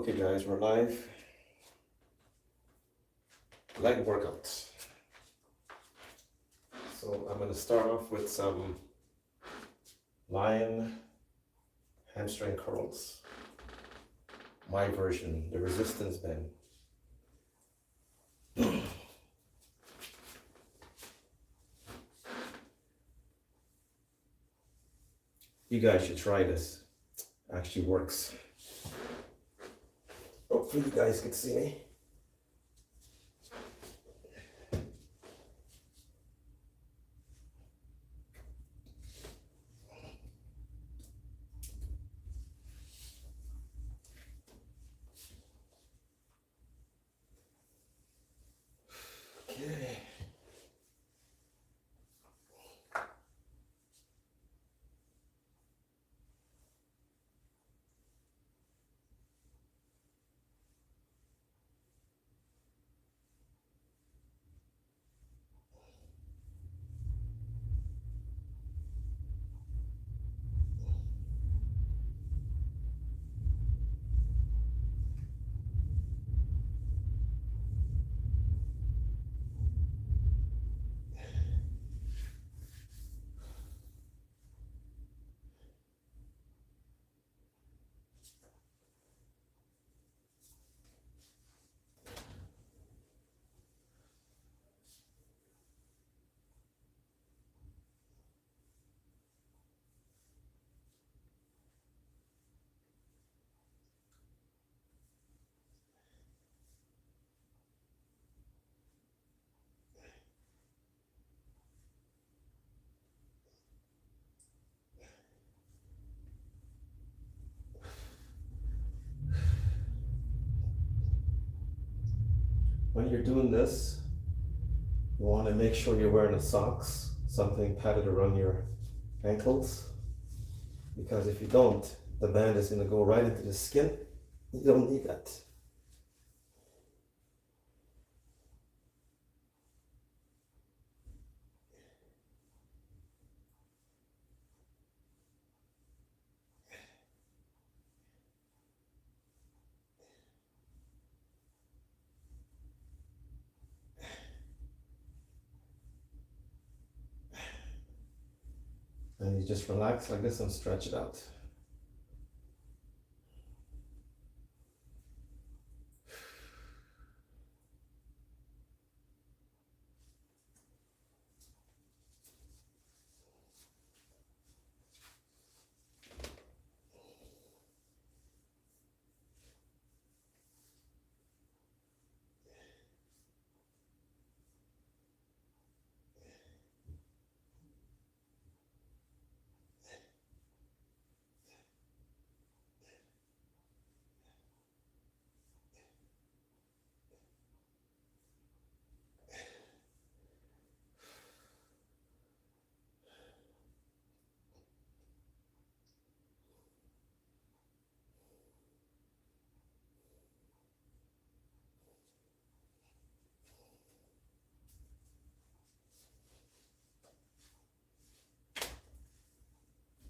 Okay, guys, we're live. Leg workout. So I'm going to start off with some lion hamstring curls. My version, the resistance band. You guys should try this. Actually works. Hopefully you guys can see me. Okay. When you're doing this, you want to make sure you're wearing a socks, something padded around your ankles, because if you don't, the band is going to go right into the skin. You don't need that. And you just relax like this and stretch it out.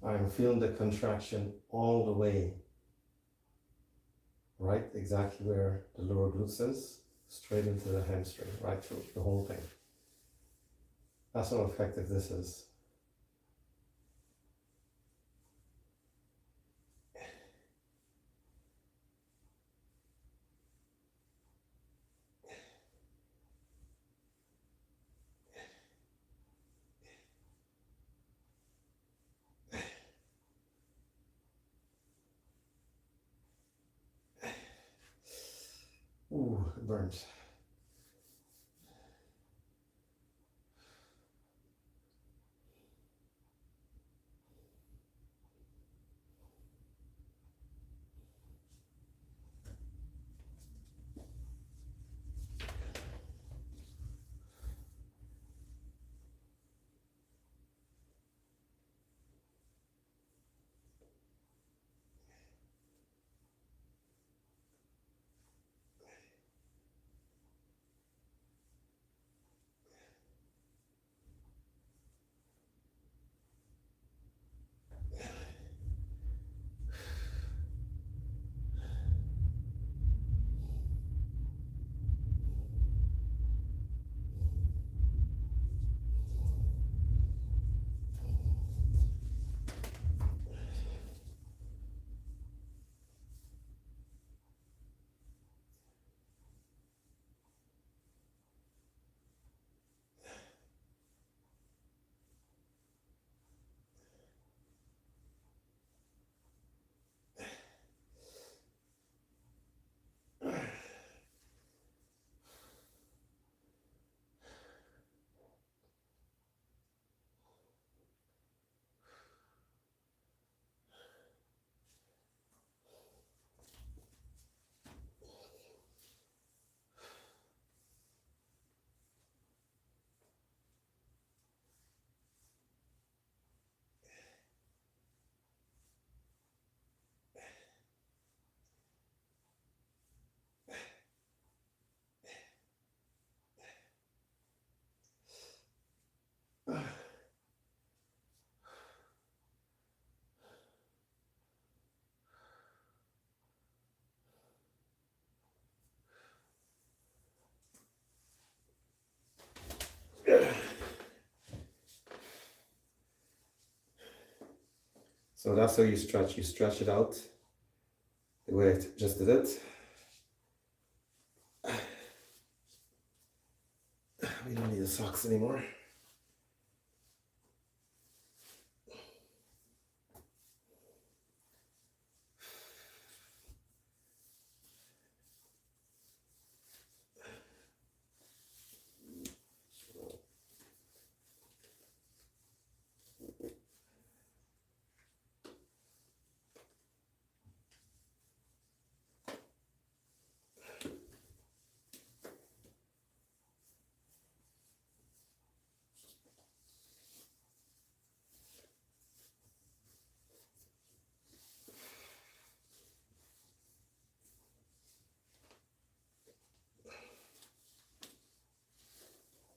I'm feeling the contraction all the way, right exactly where the lower glutes is, straight into the hamstring, right through the whole thing. That's how effective this is. Ooh, it burns. So that's how you stretch. You stretch it out the way I just did it. We don't need the socks anymore.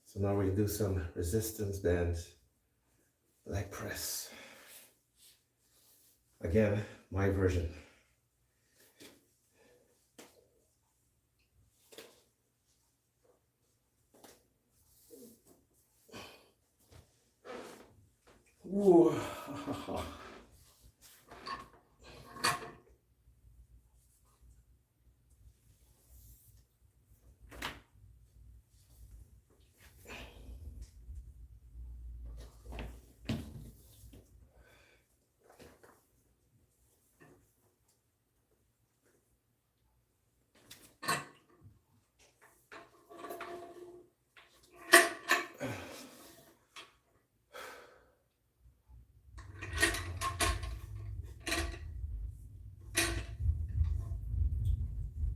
So now we do some resistance band leg press. Again, my version. Ooh.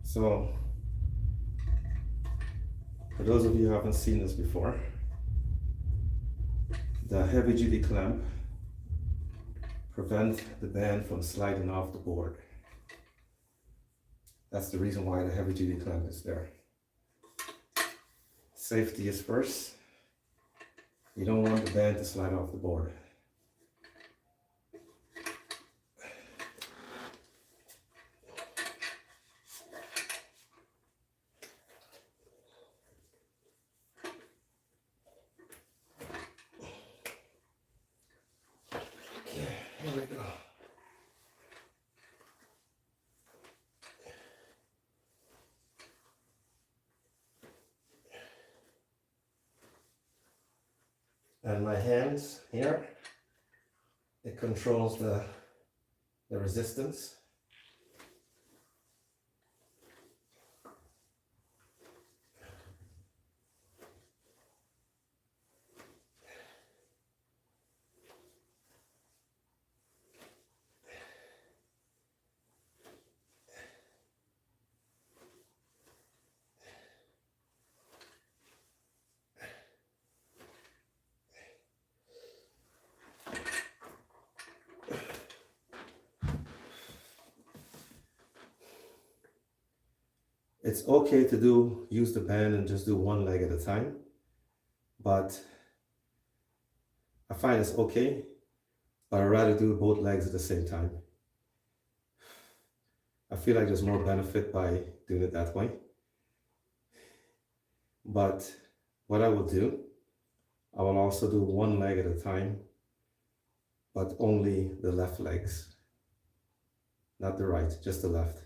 So, for those of you who haven't seen this before, the heavy duty clamp prevents the band from sliding off the board. That's the reason why the heavy duty clamp is there. Safety is first. You don't want the band to slide off the board. Okay, here we go. And my hands here, it controls the resistance. It's okay to use the band and just do one leg at a time, but I find it's okay, but I'd rather do both legs at the same time. I feel like there's more benefit by doing it that way. But what I will do, I will also do one leg at a time, but only the left legs, not the right, just the left.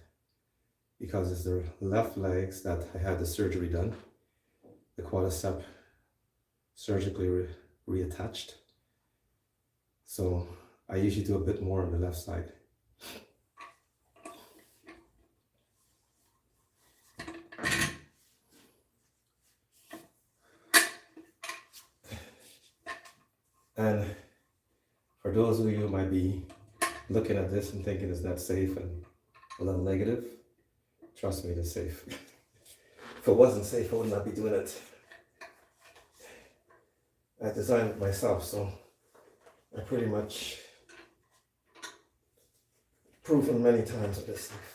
Because it's the left legs that I had the surgery done, the quadricep surgically reattached. So I usually do a bit more on the left side. And for those of you who might be looking at this and thinking it's not safe and a little negative, trust me, it's safe. If it wasn't safe, I would not be doing it. I designed it myself, so I pretty much proven many times with this stuff.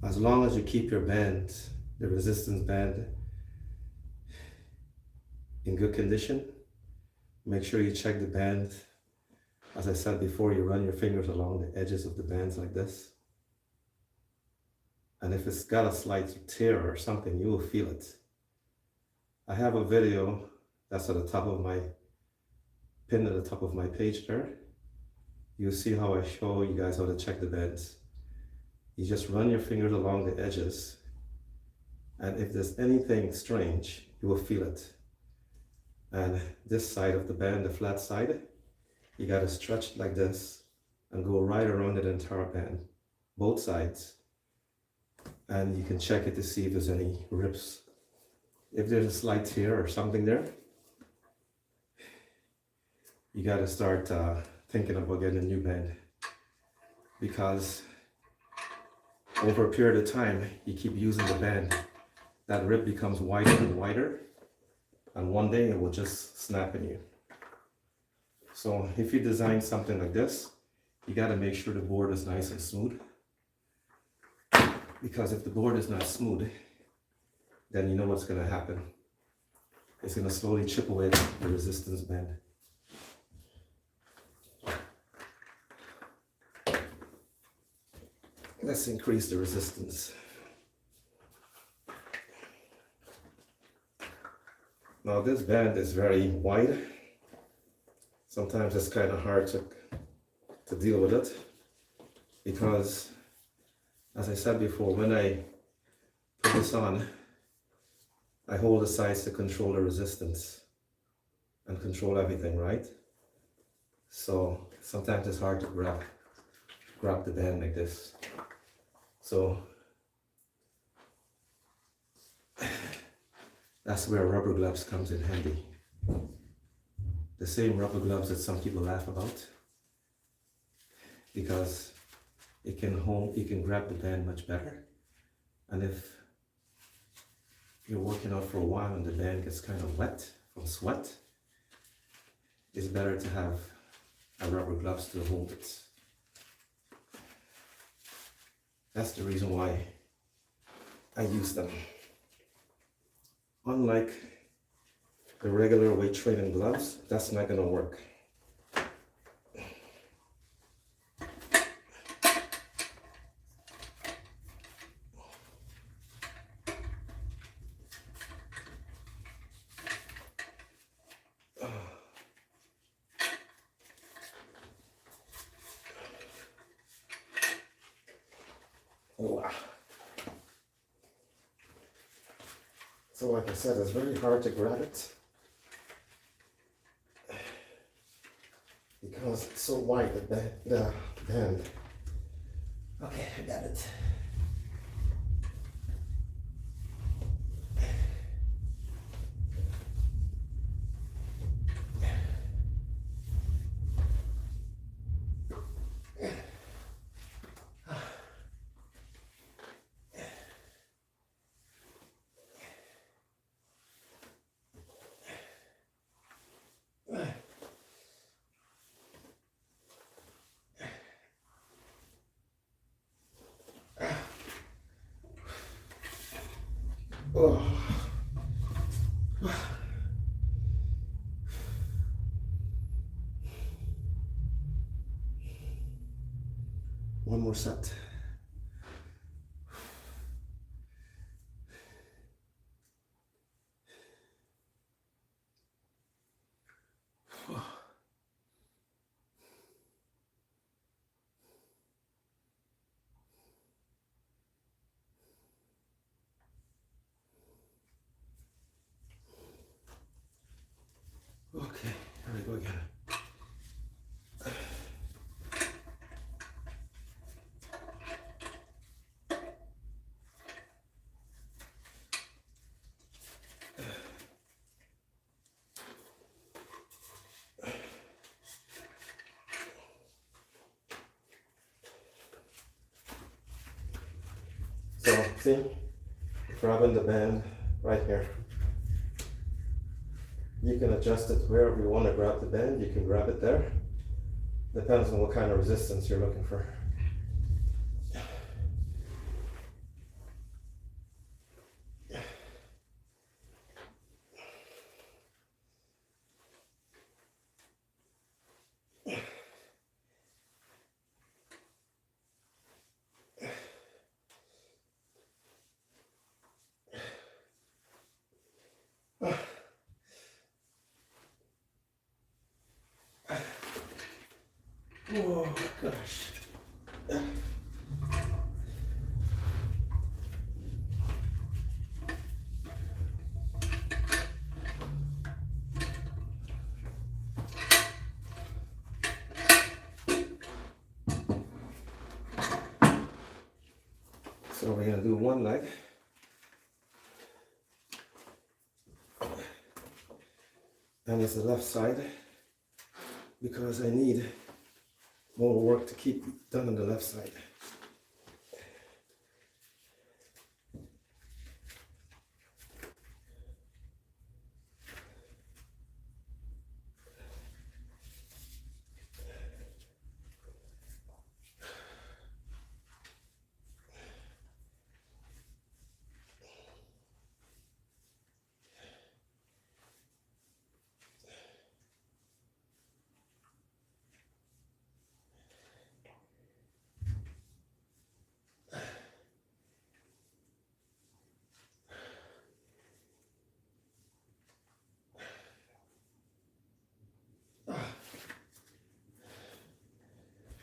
as long as you keep your band, the resistance band, in good condition, make sure you check the band. As I said before, you run your fingers along the edges of the bands like this. And if it's got a slight tear or something, you will feel it. I have a video that's at the top of my, pinned at the top of my page there. You'll see how I show you guys how to check the bends. You just run your fingers along the edges, and if there's anything strange, you will feel it. And this side of the band, the flat side, you gotta stretch it like this and go right around the entire band, both sides. And you can check it to see if there's any rips. If there's a slight tear or something there, you gotta start thinking about getting a new band, because over a period of time, you keep using the band, that rip becomes wider and wider, and one day it will just snap in you. So if you design something like this, you got to make sure the board is nice and smooth, because if the board is not smooth, then you know what's going to happen. It's going to slowly chip away the resistance band. Let's increase the resistance. Now this band is very wide. Sometimes it's kind of hard to deal with it, because as I said before, when I put this on, I hold the sides to control the resistance and control everything, right? So sometimes it's hard to grab the band like this. So that's where rubber gloves comes in handy. The same rubber gloves that some people laugh about, because you can grab the band much better. And if you're working out for a while and the band gets kind of wet from sweat, it's better to have a rubber gloves to hold it. That's the reason why I use them. Unlike the regular weight training gloves, that's not gonna work. Wow. So like I said, it's very hard to grab it because it's so wide, the band. Okay, I got it. Oh. One more set. Okay, here we go again. So, see, grabbing the band right here. You can adjust it wherever you want to grab the band. You can grab it there. Depends on what kind of resistance you're looking for. So we're gonna do one leg. And it's the left side because I need more work to keep done on the left side.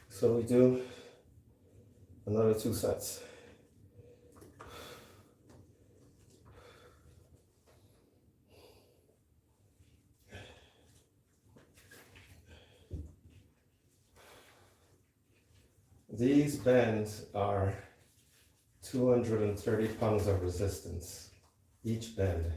So we do another 2 sets. These bends are 230 pounds of resistance, each bend.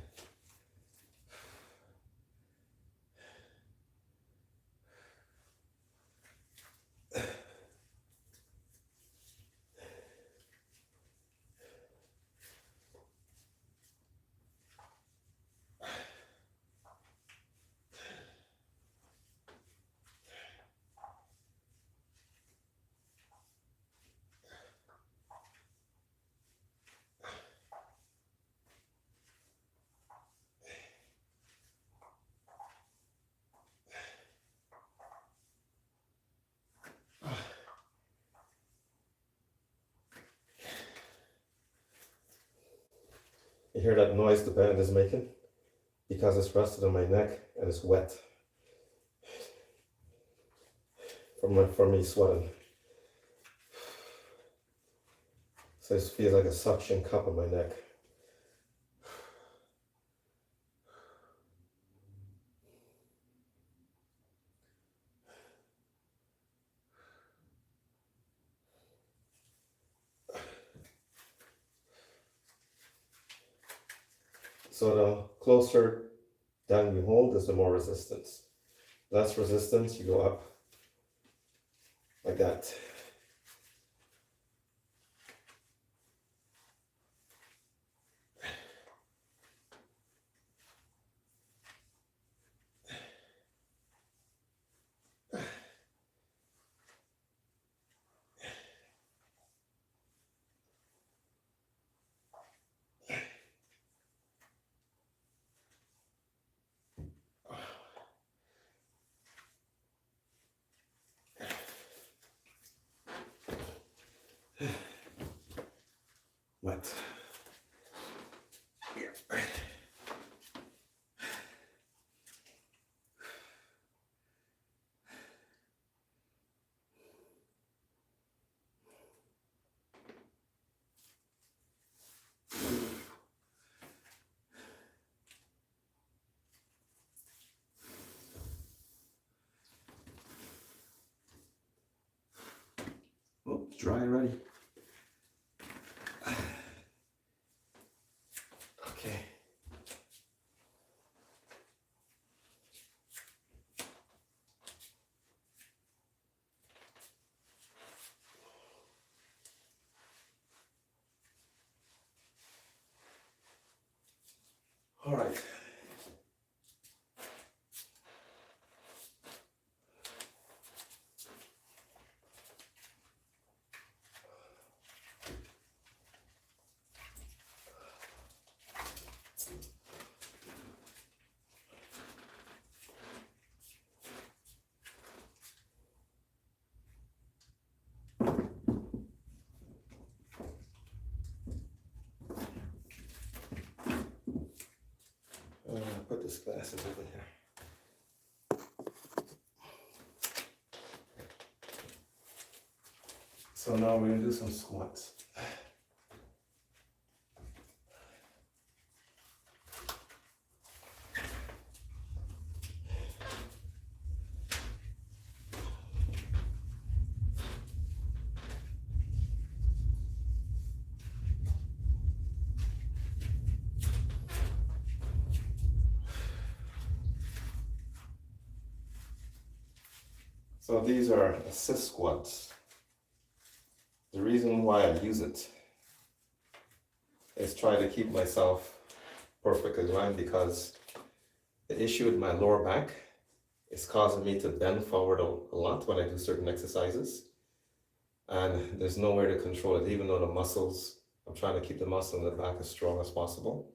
You hear that noise the band is making? Because it's rested on my neck and it's wet from me sweating. So it feels like a suction cup on my neck. So the closer down you hold is the more resistance. Less resistance, you go up like that. Wet. Here. Oh, it's dry already. Okay. All right. Put this glasses over here. So now we're gonna do some squats. So these are assist squats. The reason why I use it is try to keep myself perfectly aligned, because the issue with my lower back is causing me to bend forward a lot when I do certain exercises. And there's no way to control it, even though the muscles, I'm trying to keep the muscle in the back as strong as possible.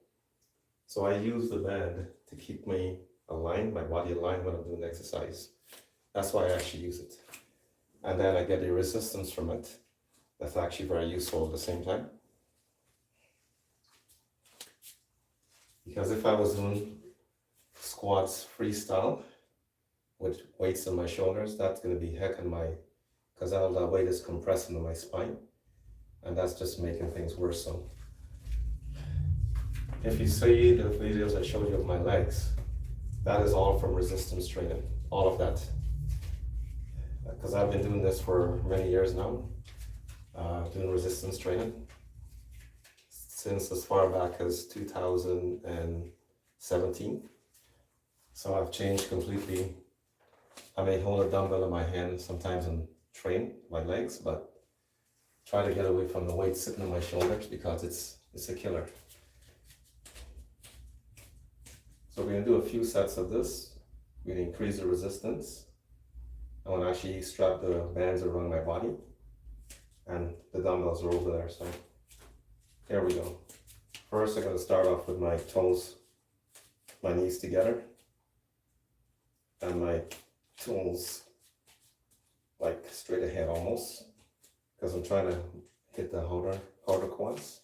So I use the band to keep me aligned, my body aligned when I'm doing exercise. That's why I actually use it. And then I get a resistance from it. That's actually very useful at the same time. Because if I was doing squats freestyle with weights on my shoulders, that's going to be heck on my, because all that weight is compressing on my spine, and that's just making things worse. So if you see the videos I showed you of my legs, that is all from resistance training, all of that. Because I've been doing this for many years now, doing resistance training since as far back as 2017. So I've changed completely. I may hold a dumbbell in my hand sometimes and train my legs, but try to get away from the weight sitting on my shoulders, because it's a killer. So we're gonna do a few sets of this. We're gonna increase the resistance. I want to actually strap the bands around my body, and the dumbbells are over there. So here we go. First, I'm going to start off with my toes, my knees together, and my toes like straight ahead almost, because I'm trying to hit the outer quads.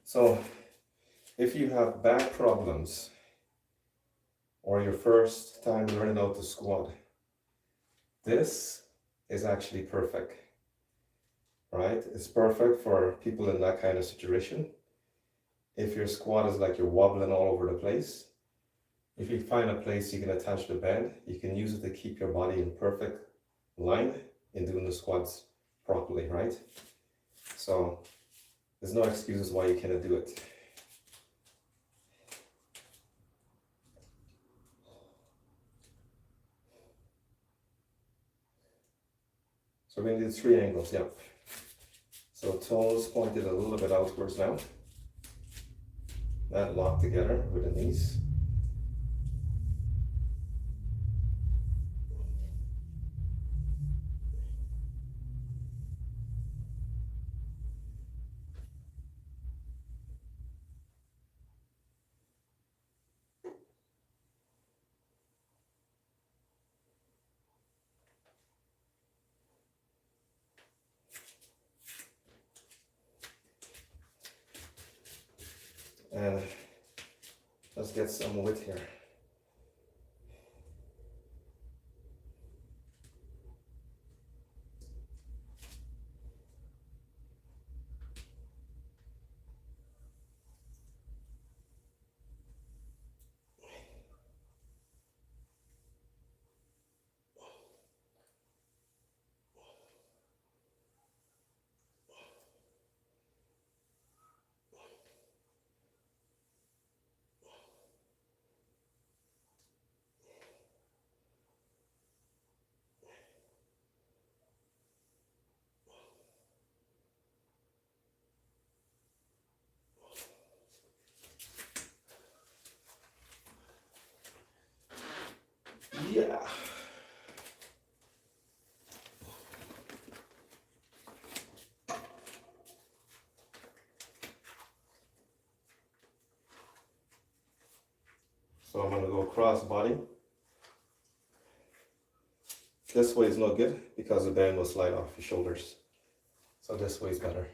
So if you have back problems, or your first time learning how to squat, this is actually perfect, right? It's perfect for people in that kind of situation. If your squat is like you're wobbling all over the place, if you find a place you can attach the band, you can use it to keep your body in perfect line in doing the squats properly, right? So there's no excuses why you cannot do it. So we're going to do 3 angles, yep. So toes pointed a little bit outwards now. That locked together with the knees. And let's get some width here. Yeah. So I'm going to go cross body. This way is not good because the band will slide off your shoulders. So this way is better.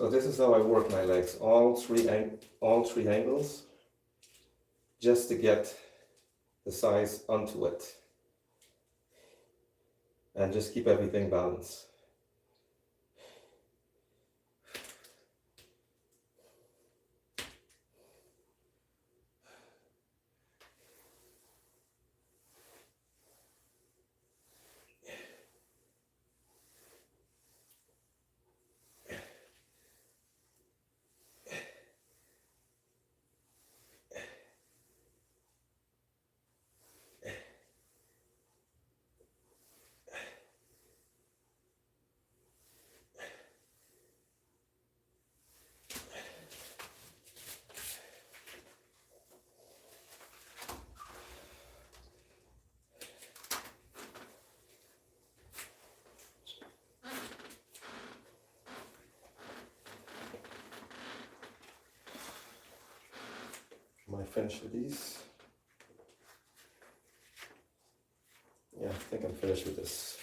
So this is how I work my legs, all three angles, just to get the size onto it. And just keep everything balanced. Am I finished with these? Yeah, I think I'm finished with this.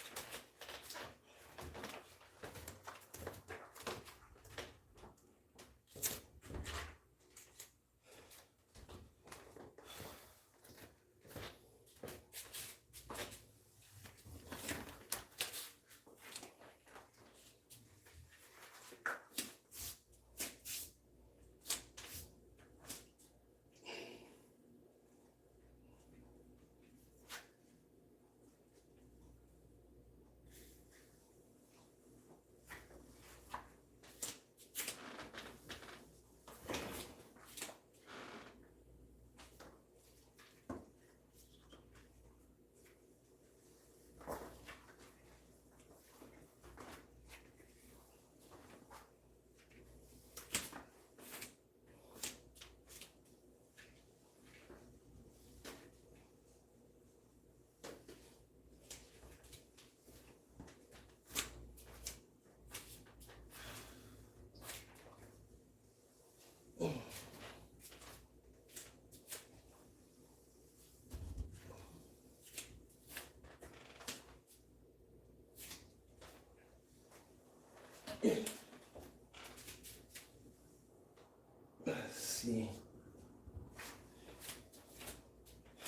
Let's see.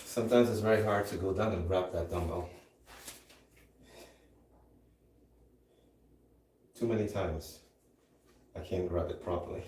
Sometimes it's very hard to go down and grab that dumbbell. Too many times I can't grab it properly.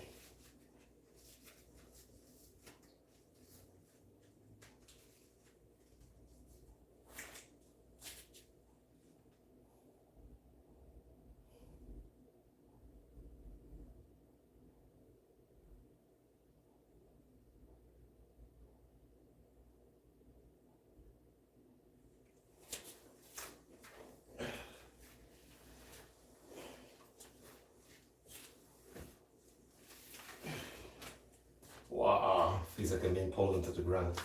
Wow, feels like I'm being pulled into the ground.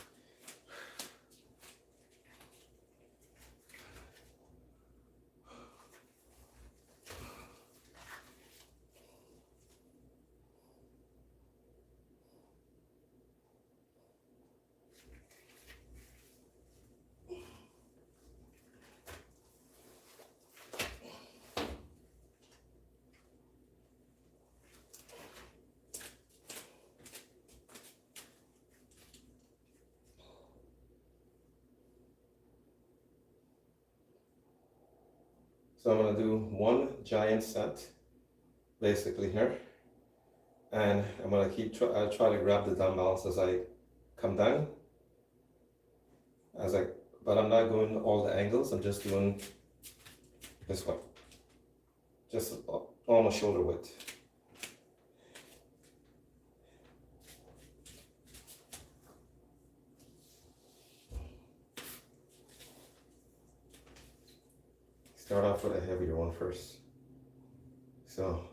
So I'm gonna do one giant set, basically here, and I'm gonna try to grab the dumbbells as I come down, but I'm not going all the angles. I'm just doing this one, just almost shoulder width. Start off with a heavier one first. So,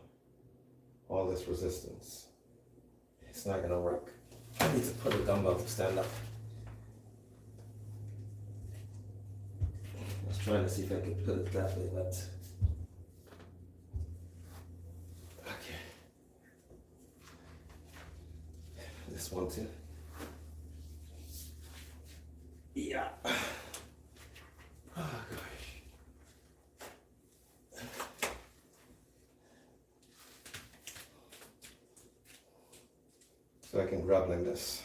all this resistance, it's not gonna work. I need to put a dumbbell to stand up. I was trying to see if I could put it that way, but okay. This one too. Yeah. Oh gosh. So I can grab like this.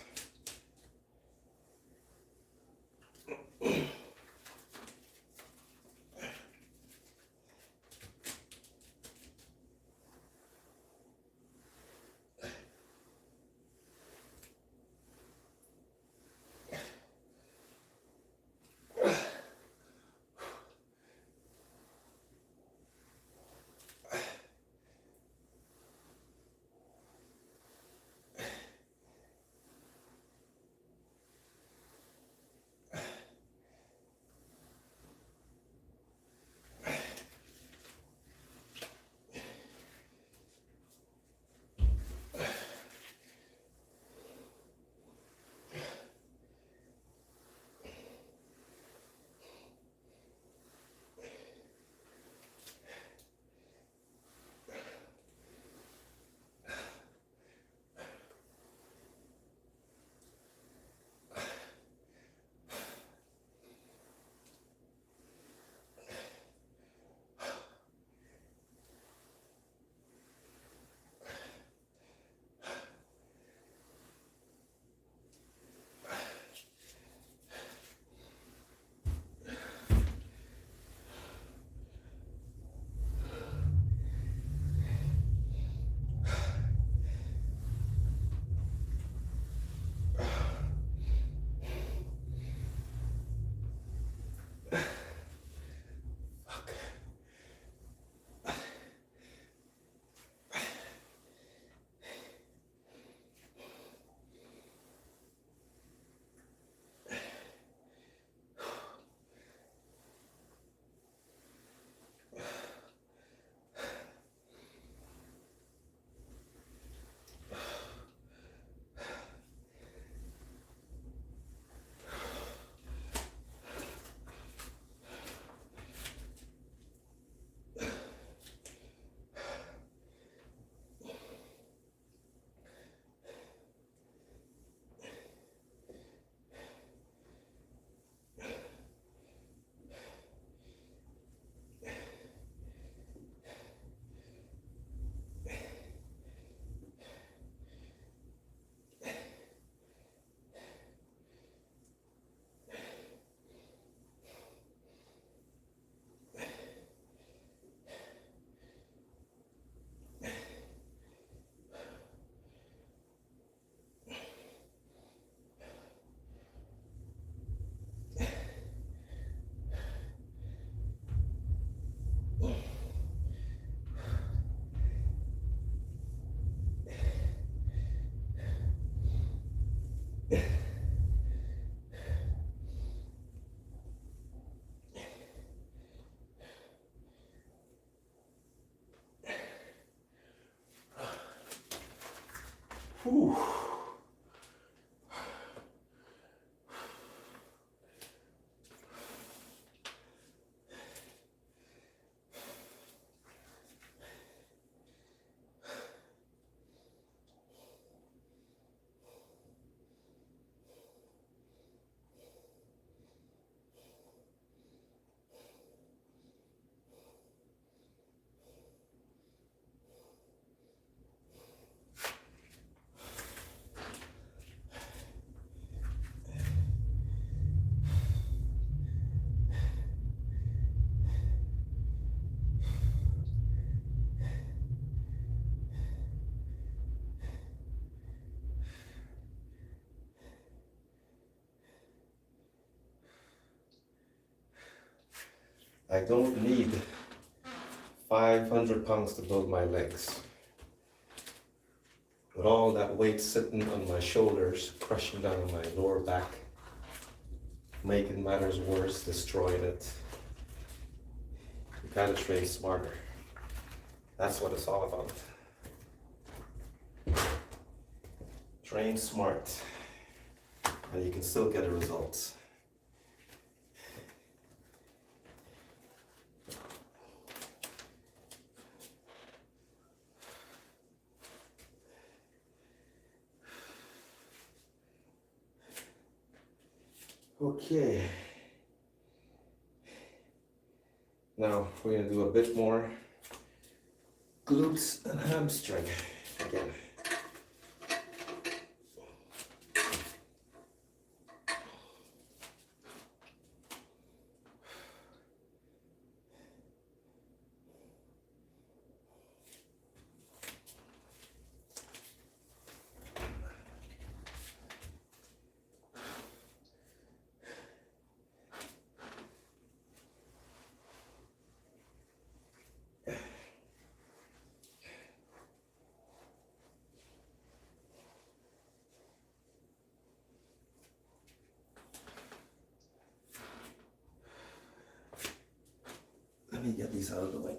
Whew. I don't need 500 pounds to build my legs. With all that weight sitting on my shoulders, crushing down on my lower back, making matters worse, destroying it. You gotta train smarter. That's what it's all about. Train smart, and you can still get a result. Okay. Now we're gonna do a bit more glutes and hamstring again. these out of the way.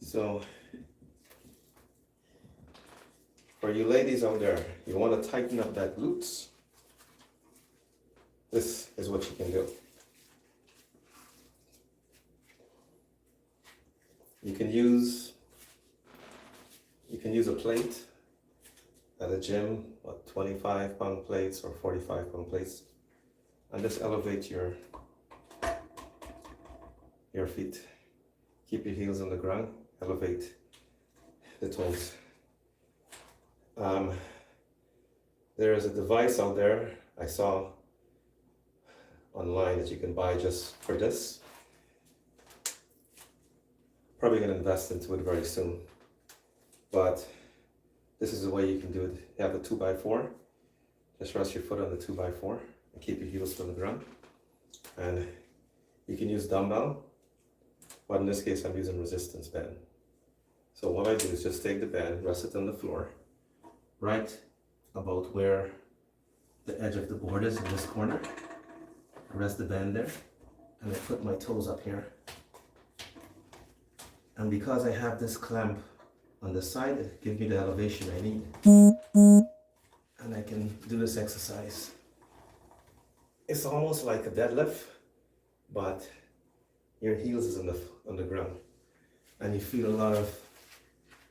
So, for you ladies out there, you want to tighten up that glutes, this is what you can do. You can use a plate at a gym, what, 25-pound plates or 45-pound plates, and just elevate your feet. Keep your heels on the ground, elevate the toes. There is a device out there I saw online that you can buy just for this. Probably gonna invest into it very soon. But this is the way you can do it. You have a 2x4. Just rest your foot on the 2x4 and keep your heels on the ground. And you can use dumbbell, but in this case I'm using resistance band. So what I do is just take the band, rest it on the floor, right about where the edge of the board is in this corner. I rest the band there, and I put my toes up here. And because I have this clamp on the side, it gives me the elevation I need. And I can do this exercise. It's almost like a deadlift, but your heels is on the ground. And you feel a lot of,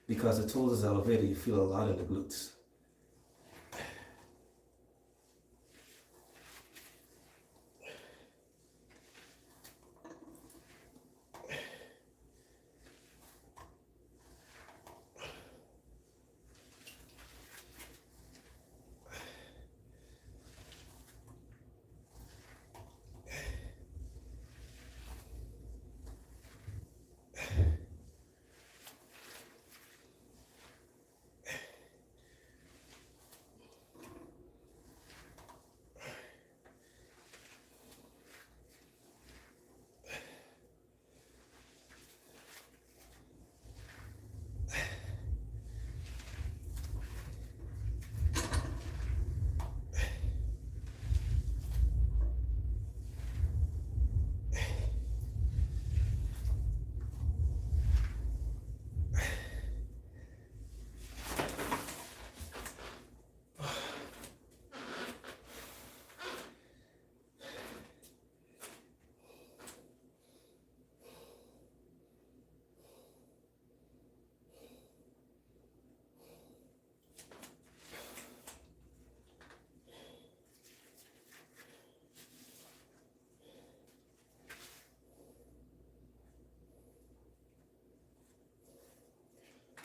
because the toes is elevated, you feel a lot in the glutes.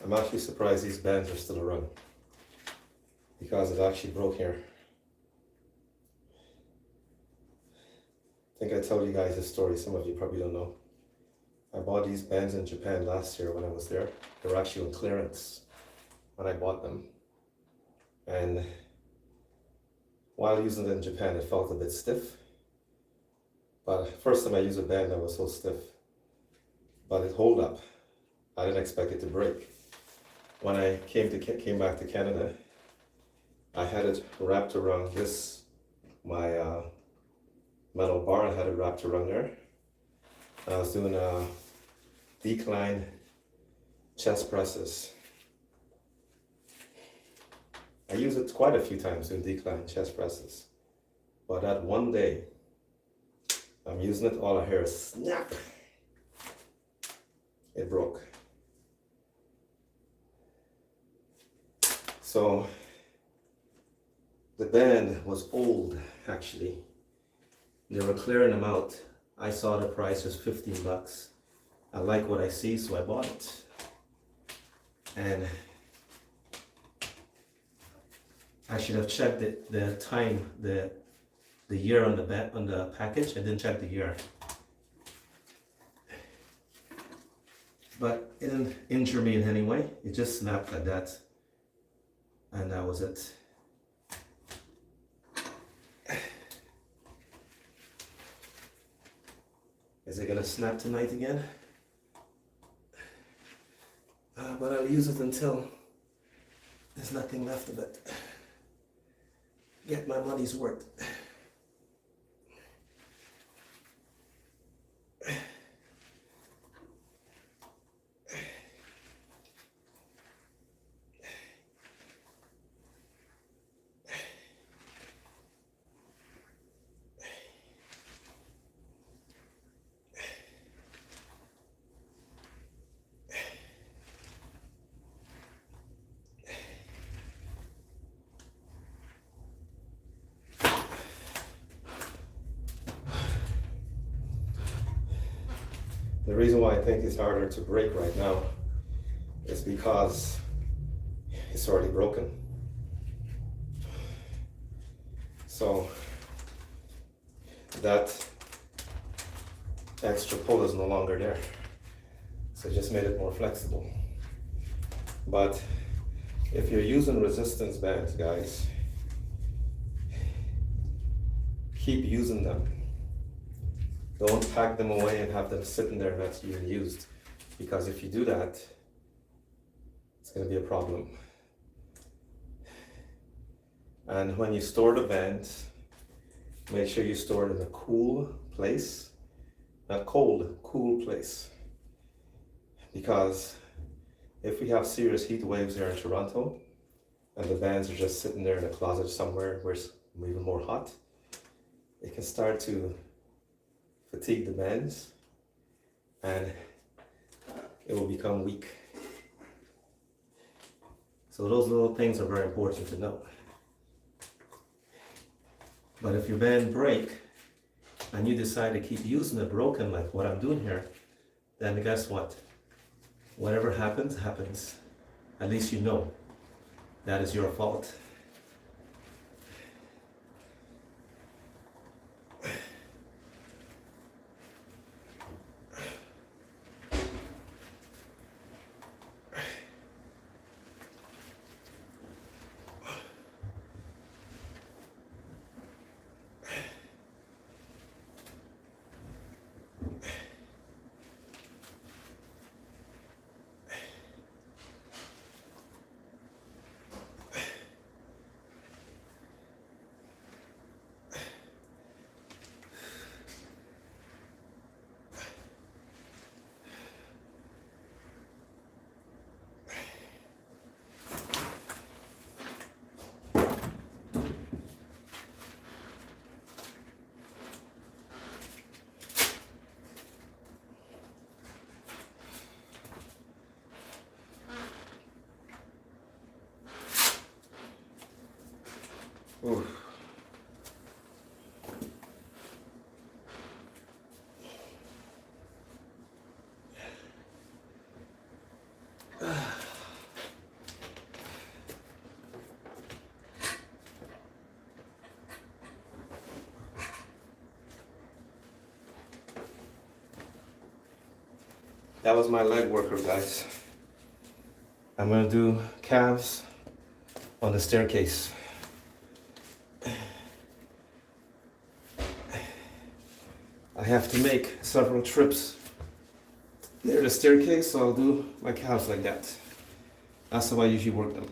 I'm actually surprised these bands are still around, because it actually broke here. I think I told you guys this story, some of you probably don't know. I bought these bands in Japan last year when I was there. They were actually on clearance when I bought them. And while using them in Japan, it felt a bit stiff. But first time I used a band that was so stiff. But it held up. I didn't expect it to break. When I came back to Canada, I had it wrapped around my metal bar. I had it wrapped around there. And I was doing decline chest presses. I use it quite a few times doing decline chest presses. But that one day, I'm using it, all I hear is snap. It broke. So the band was old, actually. They were clearing them out. I saw the price was $15. I like what I see, so I bought it. And I should have checked the time, the year on the package. I didn't check the year. But it didn't injure me in any way. It just snapped like that. And that was it. Is it gonna snap tonight again? But I'll use it until there's nothing left of it. Get my money's worth. The reason why I think it's harder to break right now is because it's already broken. So that extra pull is no longer there. So it just made it more flexible. But if you're using resistance bands, guys, keep using them. Don't pack them away and have them sitting there not even used, because if you do that, it's going to be a problem. And when you store the bands, make sure you store it in a cool place, not cold, cool place. Because if we have serious heat waves here in Toronto, and the bands are just sitting there in a closet somewhere where it's even more hot, it can start to fatigue the bands and it will become weak. So those little things are very important to know. But if your band break and you decide to keep using it broken like what I'm doing here, then guess what? Whatever happens, happens. At least you know that is your fault. Oof. That was my leg worker, guys. I'm gonna do calves on the staircase. I have to make several trips near the staircase, so I'll do my calves like that. That's how I usually work them.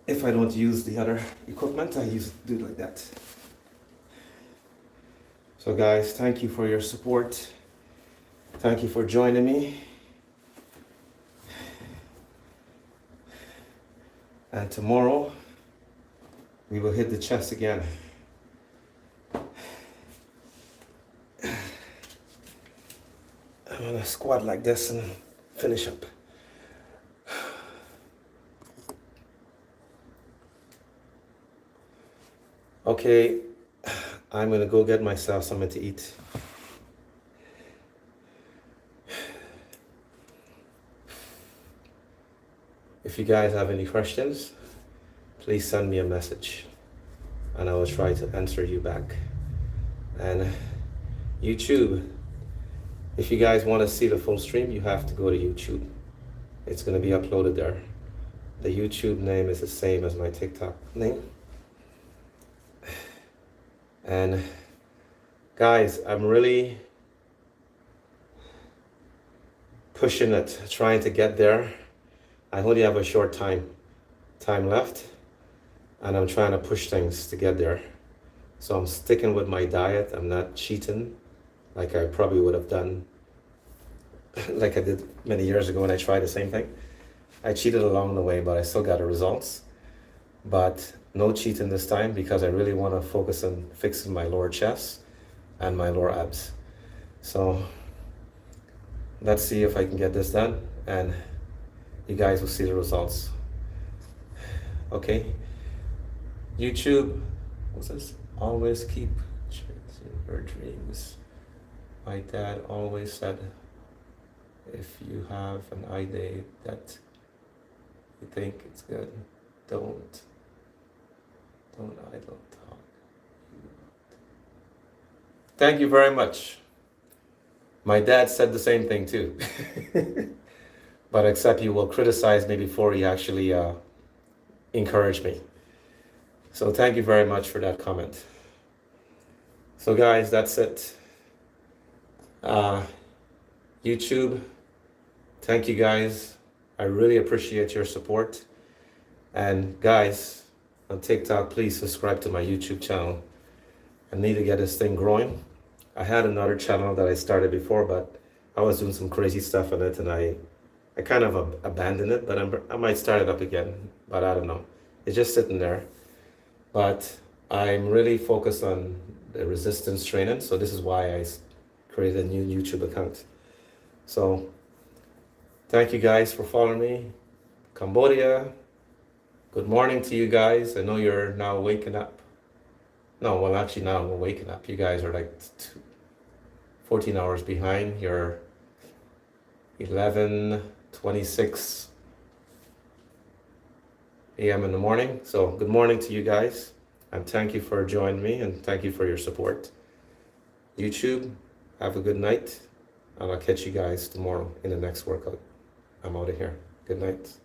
If I don't use the other equipment, I do it like that. So guys, thank you for your support. Thank you for joining me. And tomorrow, we will hit the chest again. I'm gonna squat like this and finish up. Okay, I'm gonna go get myself something to eat. If you guys have any questions, please send me a message and I will try to answer you back. And YouTube, if you guys want to see the full stream, you have to go to YouTube. It's going to be uploaded there. the YouTube name is the same as my TikTok name. And guys, I'm really pushing it, trying to get there. I only have a short time left, and I'm trying to push things to get there. So I'm sticking with my diet. I'm not cheating like I probably would have done like I did many years ago when I tried the same thing. I cheated along the way, but I still got the results. But no cheating this time because I really want to focus on fixing my lower chest and my lower abs. So let's see if I can get this done, and you guys will see the results. Okay? YouTube, what's this? Always keep chasing your dreams. My dad always said, if you have an idea that you think it's good, don't idle talk. Thank you very much. My dad said the same thing too. But except he will criticize me before he actually encouraged me. So thank you very much for that comment. So guys, that's it. YouTube, thank you guys. I really appreciate your support. And guys, on TikTok, please subscribe to my YouTube channel. I need to get this thing growing. I had another channel that I started before, but I was doing some crazy stuff on it, and I kind of abandoned it, but I might start it up again, but I don't know. It's just sitting there. But I'm really focused on the resistance training, so this is why I created a new YouTube account. So thank you guys for following me. Cambodia, good morning to you guys. I know you're now waking up. No, well, actually now we're waking up. You guys are like 14 hours behind. You're 11:26 a.m. in the morning. So good morning to you guys. And thank you for joining me, and thank you for your support. YouTube, have a good night. And I'll catch you guys tomorrow in the next workout. I'm out of here. Good night.